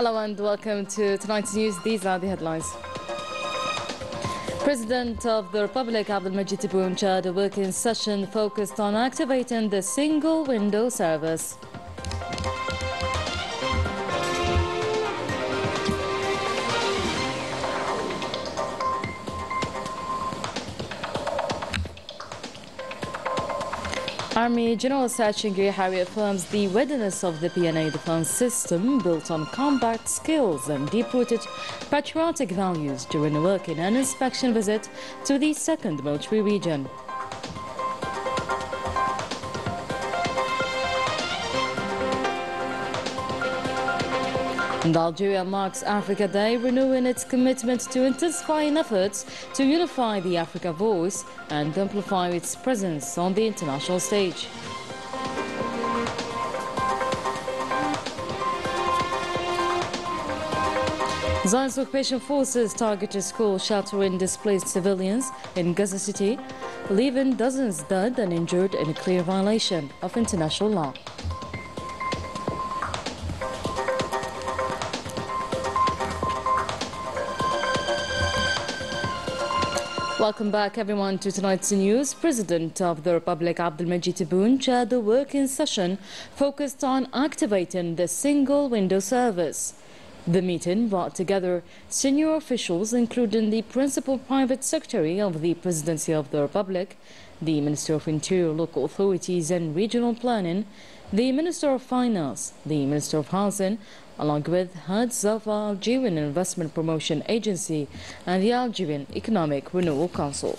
Hello and welcome to tonight's news. These are the headlines. President of the Republic Abdelmajid Tebboune chaired a working session focused on activating the single window service. Army General Sachin Harry affirms the readiness of the PNA defense system built on combat skills and deep-rooted patriotic values during a working and inspection visit to the 2nd Military Region. And Algeria marks Africa Day, renewing its commitment to intensifying efforts to unify the Africa voice and amplify its presence on the international stage. Zionist occupation forces targeted schools sheltering displaced civilians in Gaza City, leaving dozens dead and injured in a clear violation of international law. Welcome back, everyone, to tonight's news. President of the Republic Abdelmajid Tebboune chaired a working session focused on activating the single window service. The meeting brought together senior officials, including the principal private secretary of the Presidency of the Republic, the Minister of Interior, Local Authorities and Regional Planning, the Minister of Finance, the Minister of Housing, along with heads of Algerian Investment Promotion Agency and the Algerian Economic Renewal Council.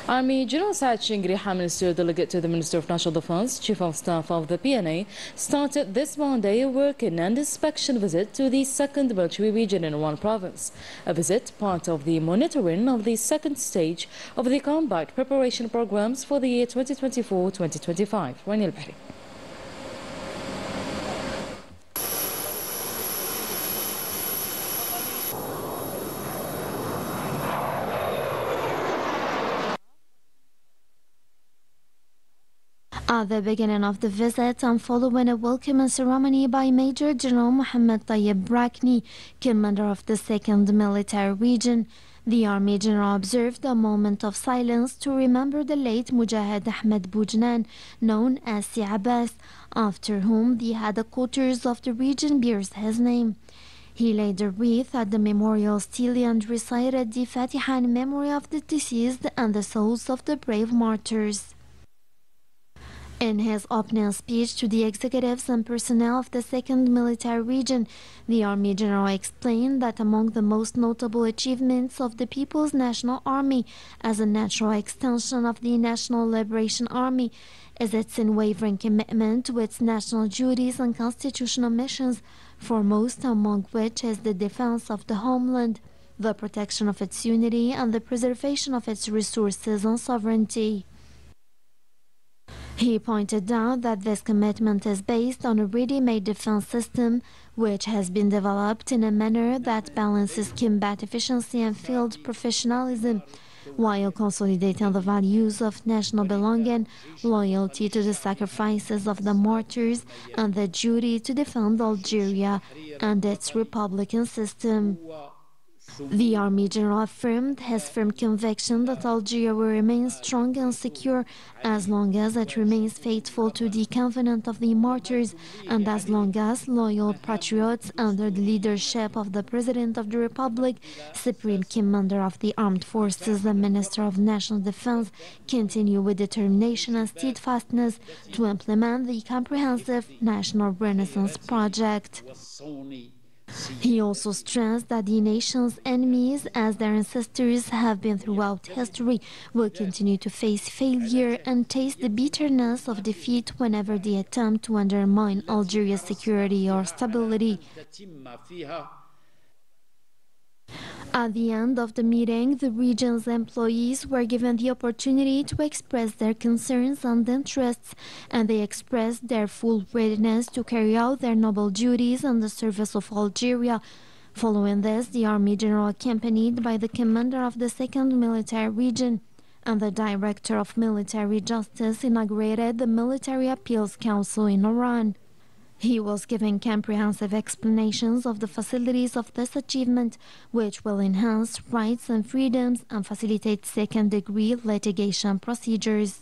Army General Sachin Minister Delegate to the Minister of National Defense, Chief of Staff of the PNA, started this Monday a working and inspection visit to the 2nd Military Region in Oran Province. A visit part of the monitoring of the 2nd stage of the combat preparation programs for the year 2024-2025. Rani Al-Bahri. At the beginning of the visit and following a welcoming ceremony by Major General Mohammed Tayyib Brakni, commander of the 2nd Military Region, the Army General observed a moment of silence to remember the late Mujahid Ahmed Boujnan, known as Si Abbas, after whom the headquarters of the region bears his name. He laid a wreath at the memorial stele and recited the Fatiha in memory of the deceased and the souls of the brave martyrs. In his opening speech to the executives and personnel of the 2nd Military Region, the Army General explained that among the most notable achievements of the People's National Army as a natural extension of the National Liberation Army is its unwavering commitment to its national duties and constitutional missions, foremost among which is the defense of the homeland, the protection of its unity and the preservation of its resources and sovereignty. He pointed out that this commitment is based on a ready-made defense system which has been developed in a manner that balances combat efficiency and field professionalism, while consolidating the values of national belonging, loyalty to the sacrifices of the martyrs, and the duty to defend Algeria and its republican system. The Army General affirmed his firm conviction that Algeria will remain strong and secure as long as it remains faithful to the covenant of the martyrs and as long as loyal patriots under the leadership of the President of the Republic, Supreme Commander of the Armed Forces and Minister of National Defense continue with determination and steadfastness to implement the comprehensive National Renaissance Project. He also stressed that the nation's enemies, as their ancestors have been throughout history, will continue to face failure and taste the bitterness of defeat whenever they attempt to undermine Algeria's security or stability. At the end of the meeting, the region's employees were given the opportunity to express their concerns and interests, and they expressed their full readiness to carry out their noble duties in the service of Algeria. Following this, the Army General, accompanied by the commander of the 2nd Military Region and the Director of Military Justice, inaugurated the Military Appeals Council in Oran. He was given comprehensive explanations of the facilities of this achievement, which will enhance rights and freedoms and facilitate second-degree litigation procedures.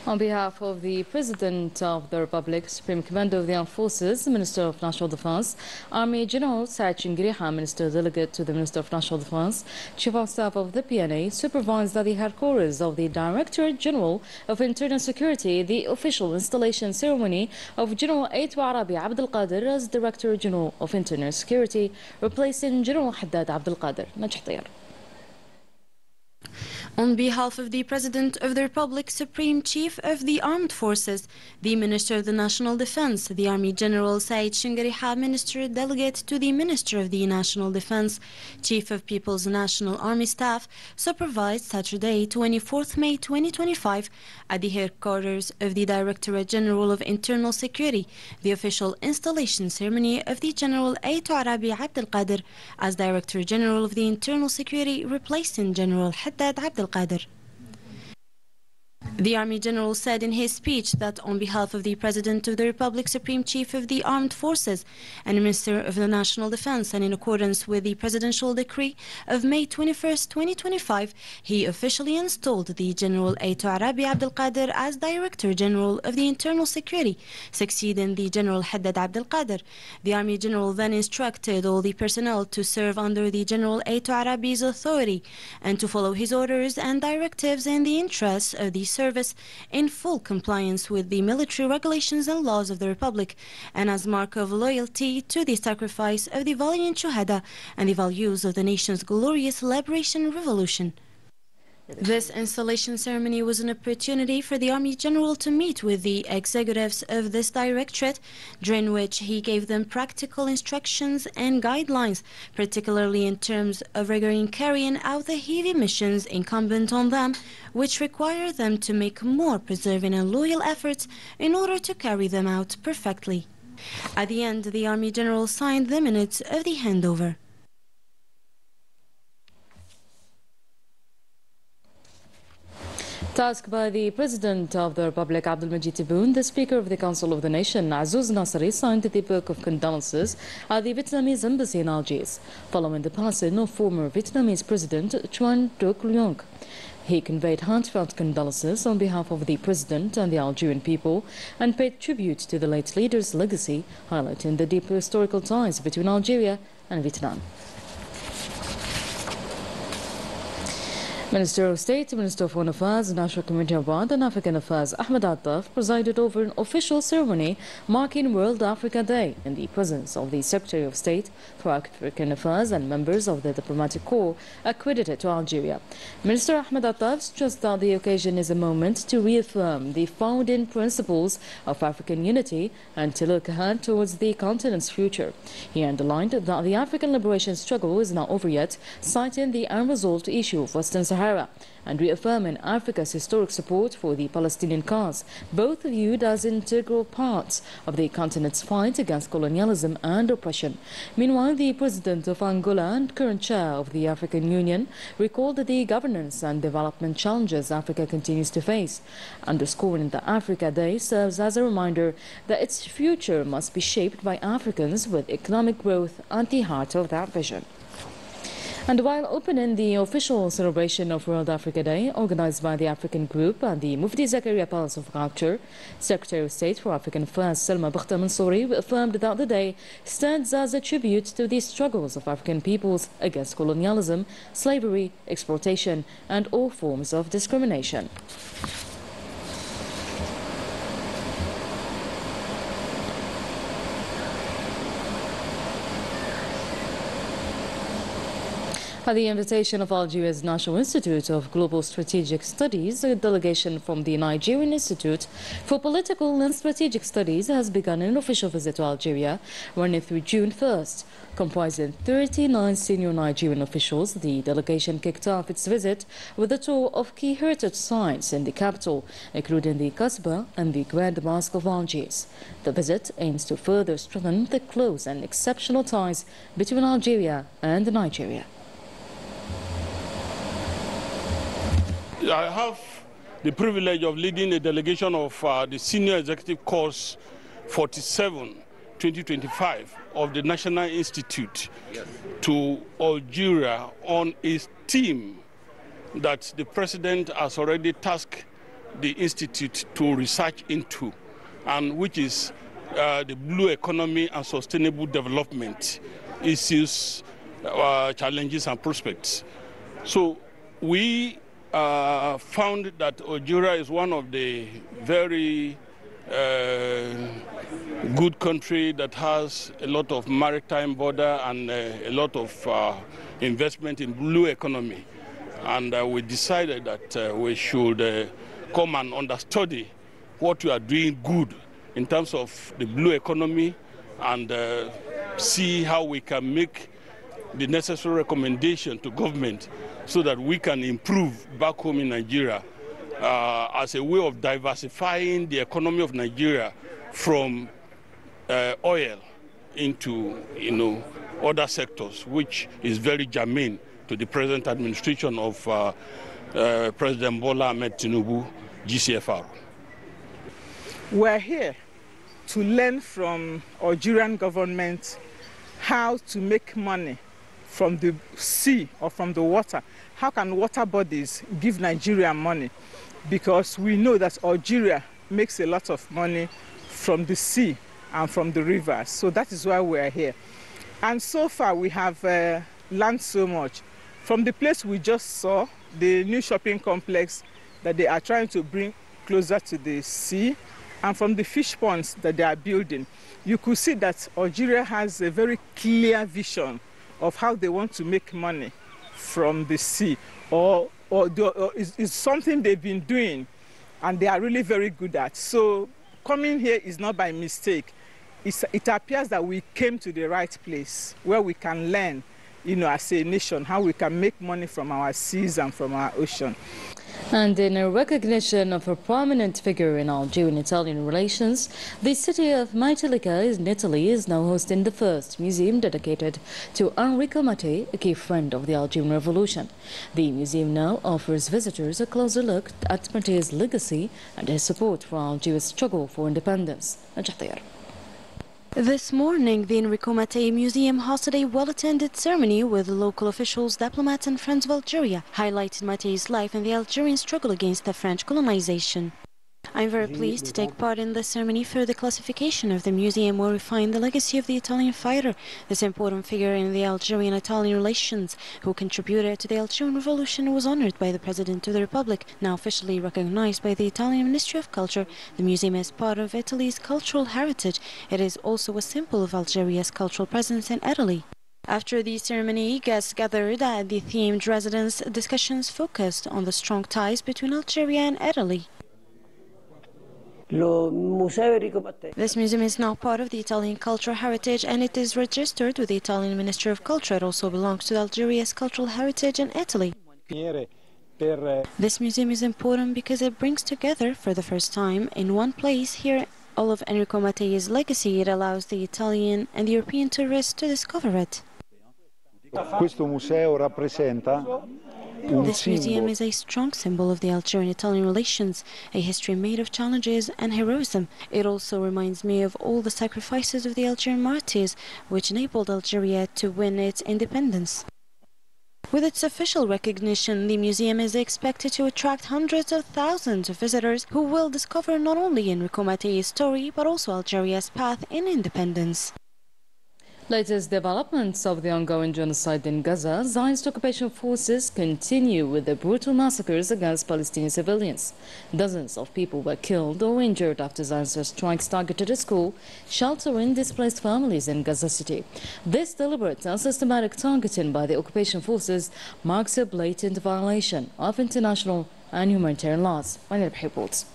On behalf of the President of the Republic, Supreme Commander of the Armed Forces, Minister of National Defense, Army General Saad Chingriha, Minister Delegate to the Minister of National Defense, Chief of Staff of the PNA, supervised at the headquarters of the Director General of Internal Security the official installation ceremony of General Aito Arabi Abdel Qadir as Director General of Internal Security, replacing General Haddad Abdel Qadir. Najh. On behalf of the President of the Republic, Supreme Chief of the Armed Forces, the Minister of the National Defense, the Army General Said Shingariha, Minister Delegate to the Minister of the National Defense, Chief of People's National Army Staff, supervised Saturday, 24th May 2025, at the headquarters of the Directorate General of Internal Security, the official installation ceremony of the General Aito Arabi Abdel Qadir as Director General of the Internal Security, replacing General Haddad Abdel Qadir. The Army General said in his speech that on behalf of the President of the Republic, Supreme Chief of the Armed Forces and Minister of the National Defense, and in accordance with the Presidential Decree of May 21st, 2025, he officially installed the General Aito Arabi Abdel Qadir as Director General of the Internal Security, succeeding the General Haddad Abdel Qadir. The Army General then instructed all the personnel to serve under the General Aito Arabi's authority and to follow his orders and directives in the interests of the service in full compliance with the military regulations and laws of the Republic, and as mark of loyalty to the sacrifice of the valiant Shuhada and the values of the nation's glorious liberation revolution. This installation ceremony was an opportunity for the Army General to meet with the executives of this directorate, during which he gave them practical instructions and guidelines, particularly in terms of regarding carrying out the heavy missions incumbent on them, which require them to make more persevering and loyal efforts in order to carry them out perfectly. At the end, the Army General signed the minutes of the handover. Tasked by the President of the Republic, Abdelmajid Tebboune, the Speaker of the Council of the Nation, Azzouz Nasri, signed the Book of Condolences at the Vietnamese Embassy in Algiers, following the passing of former Vietnamese President Truong Duc Nguyen. He conveyed heartfelt condolences on behalf of the President and the Algerian people and paid tribute to the late leader's legacy, highlighting the deep historical ties between Algeria and Vietnam. Minister of State, Minister of Foreign Affairs, National Community Abroad and African Affairs Ahmed Attaf presided over an official ceremony marking World Africa Day in the presence of the Secretary of State for African Affairs and members of the diplomatic corps accredited to Algeria. Minister Ahmed Attaf stressed that the occasion is a moment to reaffirm the founding principles of African unity and to look ahead towards the continent's future. He underlined that the African liberation struggle is not over yet, citing the unresolved issue of Western Sahara and reaffirming Africa's historic support for the Palestinian cause, both viewed as integral parts of the continent's fight against colonialism and oppression. Meanwhile, the President of Angola and current chair of the African Union recalled the governance and development challenges Africa continues to face, underscoring that Africa Day serves as a reminder that its future must be shaped by Africans with economic growth at the heart of that vision. And while opening the official celebration of World Africa Day, organized by the African Group and the Mufti Zakaria Palace of Culture, Secretary of State for African Affairs Salma Bakhta Mansouri affirmed that the day stands as a tribute to the struggles of African peoples against colonialism, slavery, exploitation, and all forms of discrimination. At the invitation of Algeria's National Institute of Global Strategic Studies, a delegation from the Nigerian Institute for Political and Strategic Studies has begun an official visit to Algeria, running through June 1st. Comprising 39 senior Nigerian officials, the delegation kicked off its visit with a tour of key heritage sites in the capital, including the Kasbah and the Grand Mosque of Algiers. The visit aims to further strengthen the close and exceptional ties between Algeria and Nigeria. I have the privilege of leading a delegation of the Senior Executive Course 47, 2025 of the National Institute to Algeria on a theme that the President has already tasked the Institute to research into, and which is the blue economy and sustainable development issues, challenges and prospects. So we found that Algeria is one of the very good country that has a lot of maritime border and a lot of investment in blue economy. And we decided that we should come and understudy what we are doing good in terms of the blue economy and see how we can make the necessary recommendation to government so that we can improve back home in Nigeria as a way of diversifying the economy of Nigeria from oil into, other sectors, which is very germane to the present administration of President Bola Ahmed Tinubu, GCFR. We're here to learn from Algerian government how to make money from the sea or from the water. How can water bodies give Nigeria money? Because we know that Algeria makes a lot of money from the sea and from the rivers. So that is why we are here. And so far we have learned so much. From the place we just saw, the new shopping complex that they are trying to bring closer to the sea, and from the fish ponds that they are building, you could see that Algeria has a very clear vision of how they want to make money from the sea, or it's something they've been doing and they are really very good at. So coming here is not by mistake. It appears that we came to the right place where we can learn, as a nation, how we can make money from our seas and from our ocean. And in a recognition of a prominent figure in Algerian-Italian relations, the city of Maitilica in Italy is now hosting the first museum dedicated to Enrico Mattei, a key friend of the Algerian Revolution. The museum now offers visitors a closer look at Mattei's legacy and his support for Algeria's struggle for independence. This morning, the Enrico Mattei Museum hosted a well-attended ceremony with local officials, diplomats and friends of Algeria, highlighting Mattei's life and the Algerian struggle against the French colonization. I'm very pleased to take part in this ceremony for the classification of the museum where we find the legacy of the Italian fighter, this important figure in the Algerian-Italian relations, who contributed to the Algerian Revolution and was honored by the President of the Republic. Now officially recognized by the Italian Ministry of Culture, the museum is part of Italy's cultural heritage. It is also a symbol of Algeria's cultural presence in Italy. After the ceremony, guests gathered at the themed residence. Discussions focused on the strong ties between Algeria and Italy. This museum is now part of the Italian cultural heritage and it is registered with the Italian Ministry of Culture. It also belongs to Algeria's cultural heritage in Italy. This museum is important because it brings together for the first time in one place here all of Enrico Mattei's legacy. It allows the Italian and the European tourists to discover it. This museum is a strong symbol of the Algerian-Italian relations, a history made of challenges and heroism. It also reminds me of all the sacrifices of the Algerian martyrs, which enabled Algeria to win its independence. With its official recognition, the museum is expected to attract hundreds of thousands of visitors who will discover not only Enrico Mattei's story, but also Algeria's path in independence. Latest developments of the ongoing genocide in Gaza. Zionist occupation forces continue with the brutal massacres against Palestinian civilians. Dozens of people were killed or injured after Zionist strikes targeted a school, sheltering displaced families in Gaza City. This deliberate and systematic targeting by the occupation forces marks a blatant violation of international and humanitarian laws. Manil reports.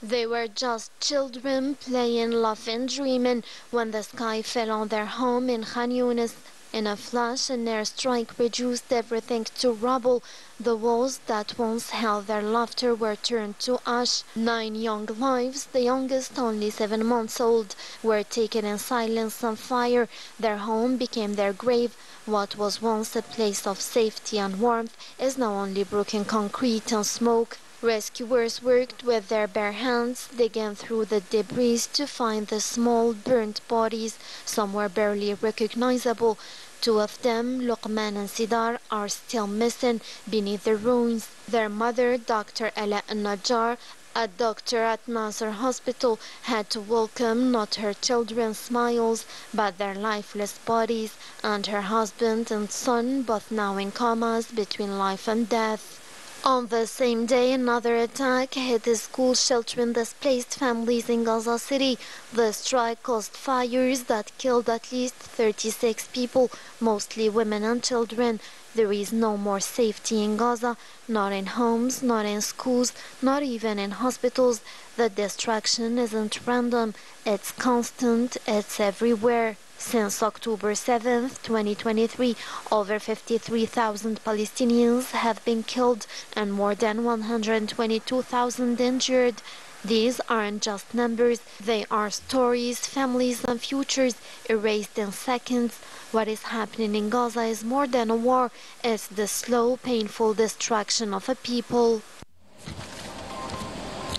They were just children playing, laughing, dreaming when the sky fell on their home in Khan Yunis. In a flash, an airstrike reduced everything to rubble. The walls that once held their laughter were turned to ash. 9 young lives, the youngest only 7 months old, were taken in silence and fire. Their home became their grave. What was once a place of safety and warmth is now only broken concrete and smoke. Rescuers worked with their bare hands, digging through the debris to find the small burnt bodies. Some were barely recognizable. 2 of them, Luqman and Sidar, are still missing beneath the ruins. Their mother, Dr. Ala Najjar, a doctor at Nasser Hospital, had to welcome not her children's smiles, but their lifeless bodies, and her husband and son, both now in comas between life and death. On the same day, another attack hit a school sheltering displaced families in Gaza City. The strike caused fires that killed at least 36 people, mostly women and children. There is no more safety in Gaza, not in homes, not in schools, not even in hospitals. The destruction isn't random, it's constant, it's everywhere. Since October 7, 2023, over 53,000 Palestinians have been killed and more than 122,000 injured. These aren't just numbers, they are stories, families and futures erased in seconds. What is happening in Gaza is more than a war, it's the slow, painful destruction of a people.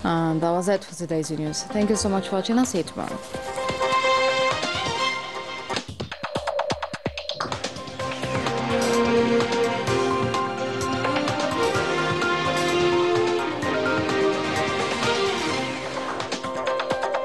And that was it for today's news. Thank you so much for watching. I'll see you tomorrow.